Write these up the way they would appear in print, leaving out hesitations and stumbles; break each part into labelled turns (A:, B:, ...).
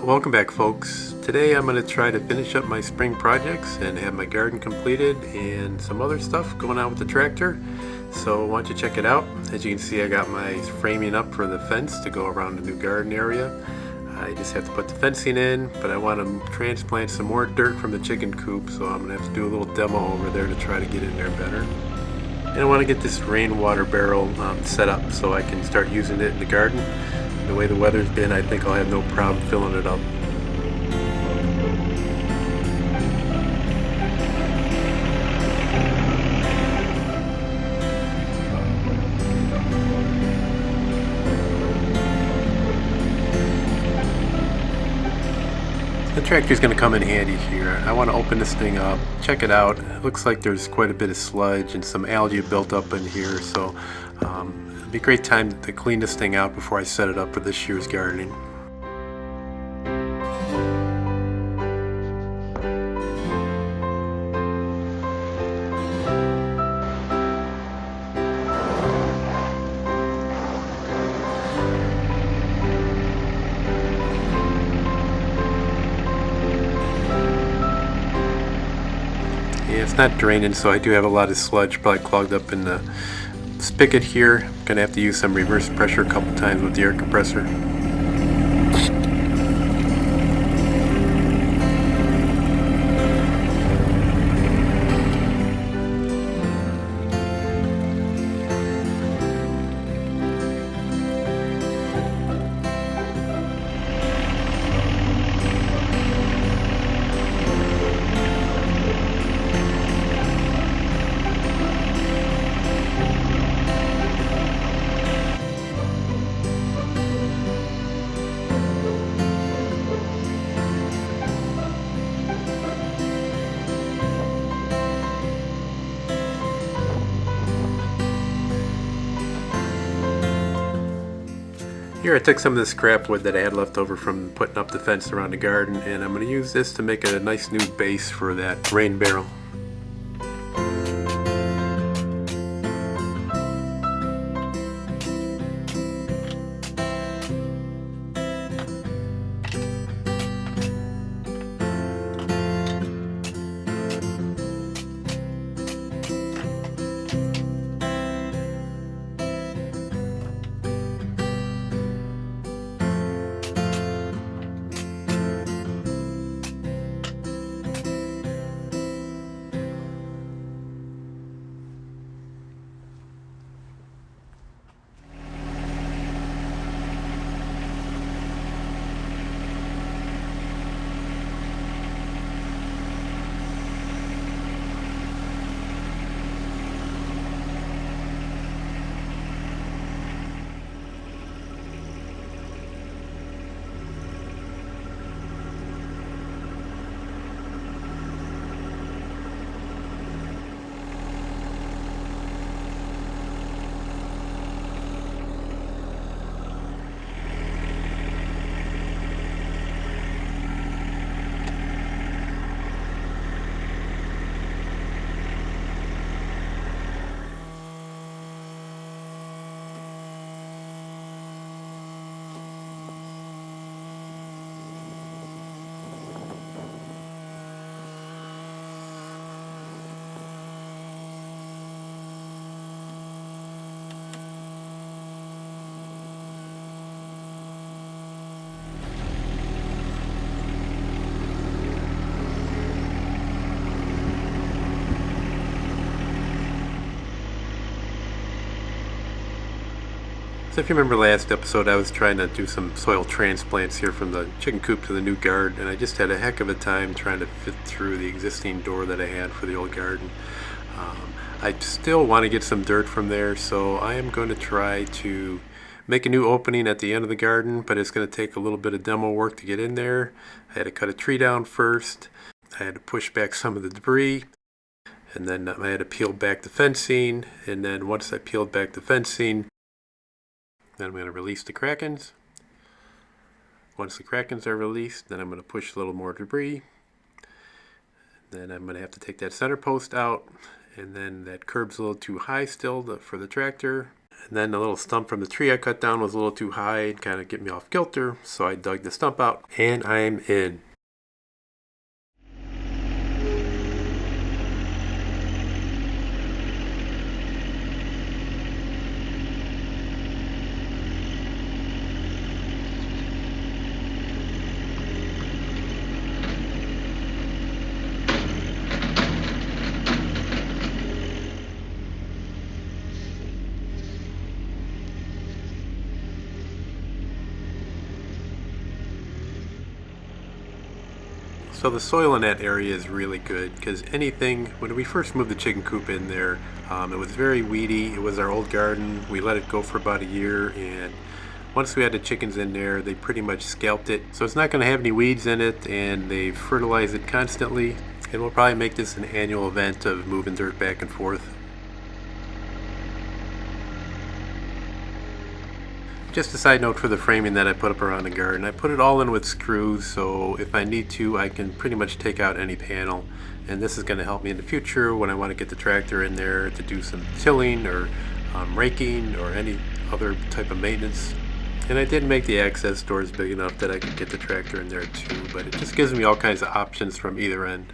A: Welcome back, folks. Today I'm going to try to finish up my spring projects and have my garden completed and some other stuff going on with the tractor. So why don't you check it out. As you can see, I got my framing up for the fence to go around the new garden area. I just have to put the fencing in, but I want to transplant some more dirt from the chicken coop, so I'm going to have to do a little demo over there to try to get in there better. And I want to get this rainwater barrel set up so I can start using it in the garden. The way the weather's been, I think I'll have no problem filling it up. The tractor's going to come in handy here. I want to open this thing up, check it out. It looks like there's quite a bit of sludge and some algae built up in here, so it'd be a great time to clean this thing out before I set it up for this year's gardening. Yeah, it's not draining, so I do have a lot of sludge probably clogged up in the spigot here. I'm gonna have to use some reverse pressure a couple times with the air compressor. Here I took some of the scrap wood that I had left over from putting up the fence around the garden, and I'm going to use this to make a nice new base for that rain barrel. So if you remember last episode, I was trying to do some soil transplants here from the chicken coop to the new garden, and I just had a heck of a time trying to fit through the existing door that I had for the old garden. I still want to get some dirt from there, so I am going to try to make a new opening at the end of the garden, but it's going to take a little bit of demo work to get in there. I had to cut a tree down first. I had to push back some of the debris, and then I had to peel back the fencing, and then once I peeled back the fencing, then I'm going to release the krakens. Once the krakens are released, then I'm going to push a little more debris. Then I'm going to have to take that center post out, and then that curb's a little too high still for the tractor. And then the little stump from the tree I cut down was a little too high and kind of get me off kilter, so I dug the stump out, and I'm in. So the soil in that area is really good because when we first moved the chicken coop in there, it was very weedy. It was our old garden. We let it go for about a year, and once we had the chickens in there, they pretty much scalped it. So it's not going to have any weeds in it, and they fertilize it constantly. And we'll probably make this an annual event of moving dirt back and forth. Just a side note for the framing that I put up around the garden, I put it all in with screws, so if I need to, I can pretty much take out any panel. And this is going to help me in the future when I want to get the tractor in there to do some tilling or raking or any other type of maintenance. And I did make the access doors big enough that I could get the tractor in there too, but it just gives me all kinds of options from either end.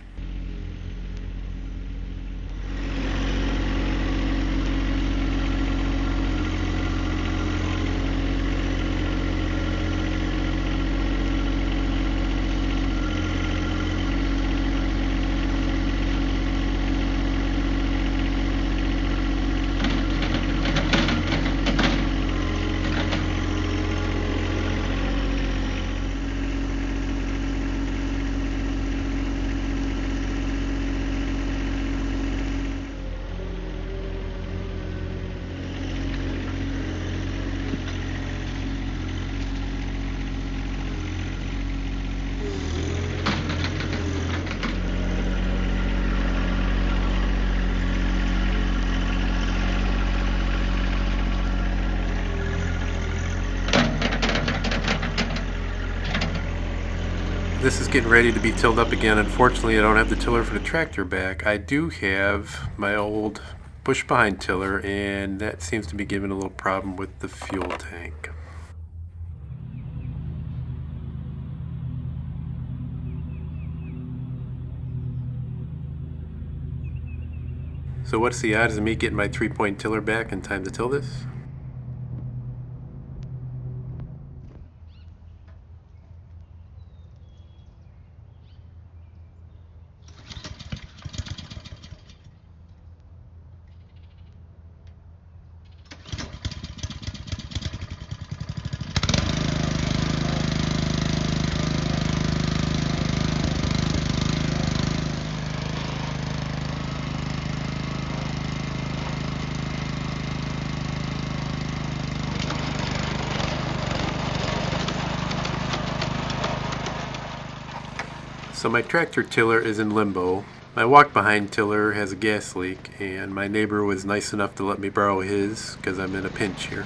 A: This is getting ready to be tilled up again. Unfortunately, I don't have the tiller for the tractor back. I do have my old push behind tiller, and that seems to be giving a little problem with the fuel tank. So what's the odds of me getting my 3-point tiller back in time to till this? So my tractor tiller is in limbo. My walk-behind tiller has a gas leak, and my neighbor was nice enough to let me borrow his because I'm in a pinch here.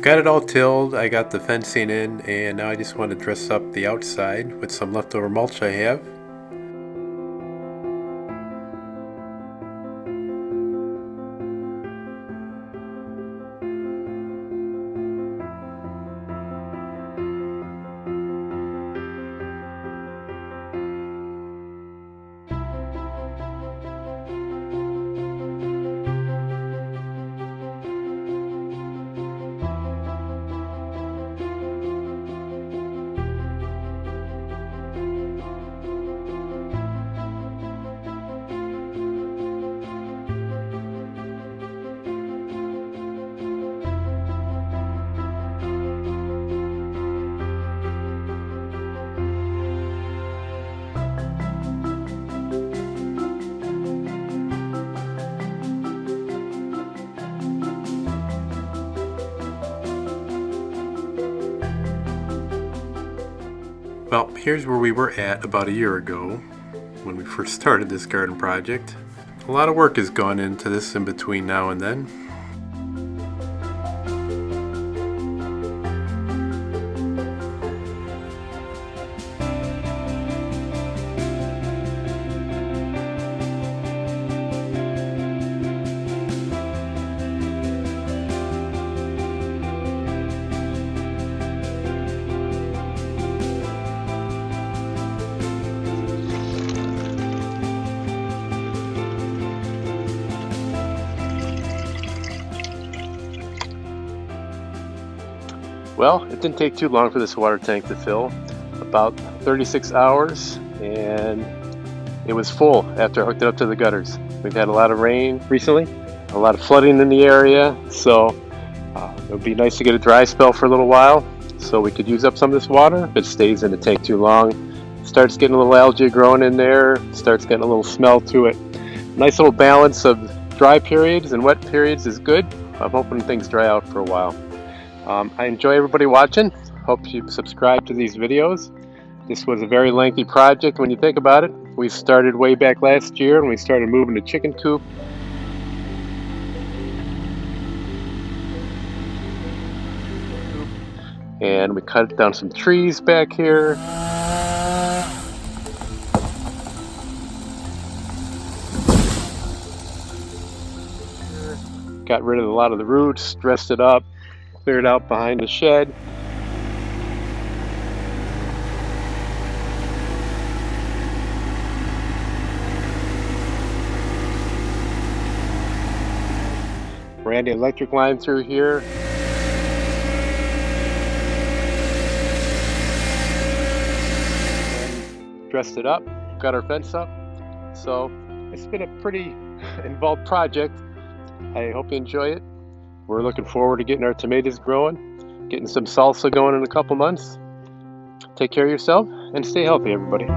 A: Got it all tilled, I got the fencing in, and now I just want to dress up the outside with some leftover mulch I have. Well, here's where we were at about a year ago when we first started this garden project. A lot of work has gone into this in between now and then. Well, it didn't take too long for this water tank to fill, about 36 hours, and it was full after I hooked it up to the gutters. We've had a lot of rain recently, a lot of flooding in the area, so it would be nice to get a dry spell for a little while so we could use up some of this water. If it stays in the tank too long, it starts getting a little algae growing in there, starts getting a little smell to it. Nice little balance of dry periods and wet periods is good. I'm hoping things dry out for a while. I enjoy everybody watching. Hope you subscribe to these videos. This was a very lengthy project when you think about it. We started way back last year when we started moving the chicken coop. And we cut down some trees back here. Got rid of a lot of the roots, dressed it up, cleared out behind the shed. Ran the electric line through here. And dressed it up, got our fence up. So it's been a pretty involved project. I hope you enjoy it. We're looking forward to getting our tomatoes growing, getting some salsa going in a couple months. Take care of yourself and stay healthy, everybody.